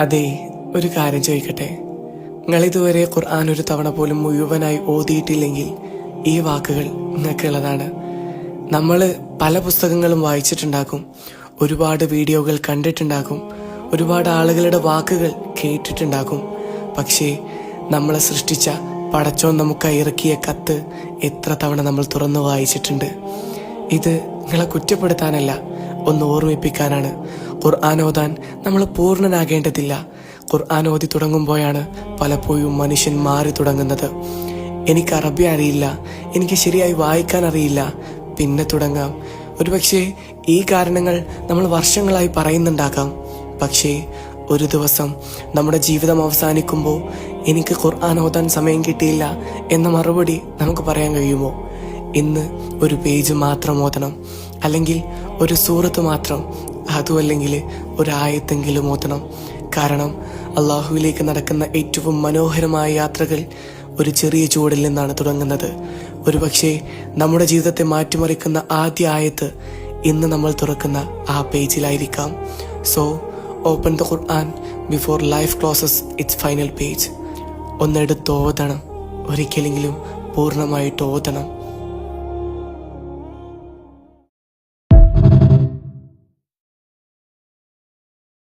അതെ, ഒരു കാര്യം ചോദിക്കട്ടെ. നിങ്ങളിതുവരെ ഖുർആൻ ഒരു തവണ പോലും മുഴുവനായി ഓതിയിട്ടില്ലെങ്കിൽ ഈ വാക്കുകൾ നിങ്ങൾക്കുള്ളതാണ്. നമ്മൾ പല പുസ്തകങ്ങളും വായിച്ചിട്ടുണ്ടാകും, ഒരുപാട് വീഡിയോകൾ കണ്ടിട്ടുണ്ടാകും, ഒരുപാട് ആളുകളുടെ വാക്കുകൾ കേട്ടിട്ടുണ്ടാകും. പക്ഷേ നമ്മളെ സൃഷ്ടിച്ച പടച്ചോൻ നമുക്കായി ഇറക്കിയ കത്ത് എത്ര തവണ നമ്മൾ തുറന്നു വായിച്ചിട്ടുണ്ട്? ഇത് നിങ്ങളെ കുറ്റപ്പെടുത്താനല്ല, ഒന്ന് ഓർമ്മിപ്പിക്കാനാണ്. ഖുർആൻ ഓതാൻ നമ്മൾ പൂർണ്ണനാകേണ്ടതില്ല. ഖുർആൻ ഓതി തുടങ്ങുമ്പോഴാണ് പലപ്പോഴും മനുഷ്യൻ മാറി തുടങ്ങുന്നത്. എനിക്ക് അറബി അറിയില്ല, എനിക്ക് ശരിയായി വായിക്കാൻ അറിയില്ല, പിന്നെ തുടങ്ങാം. ഒരുപക്ഷെ ഈ കാരണങ്ങൾ നമ്മൾ വർഷങ്ങളായി പറയുന്നുണ്ടാകാം. പക്ഷേ ഒരു ദിവസം നമ്മുടെ ജീവിതം അവസാനിക്കുമ്പോൾ എനിക്ക് ഖുർആൻ ഓതാൻ സമയം കിട്ടിയില്ല എന്ന മറുപടി നമുക്ക് പറയാൻ കഴിയുമോ? ഇന്ന് ഒരു പേജ് മാത്രം ഓതണം, അല്ലെങ്കിൽ ഒരു സൂറത്ത് മാത്രം, അതുമല്ലെങ്കിൽ ഒരു ആയത്തെങ്കിലും ഓതണം. കാരണം അള്ളാഹുവിലേക്ക് നടക്കുന്ന ഏറ്റവും മനോഹരമായ യാത്രകൾ ഒരു ചെറിയ ചുവടിൽ നിന്നാണ് തുടങ്ങുന്നത്. ഒരുപക്ഷെ നമ്മുടെ ജീവിതത്തെ മാറ്റിമറിക്കുന്ന ആദ്യ ആയത്ത് ഇന്ന് നമ്മൾ തുറക്കുന്ന ആ പേജിലായിരിക്കാം. So open the Quran before life closes its final page. ഒന്നെടുത്ത് ഓതണം, ഒരിക്കലെങ്കിലും പൂർണ്ണമായിട്ട് ഓതണം.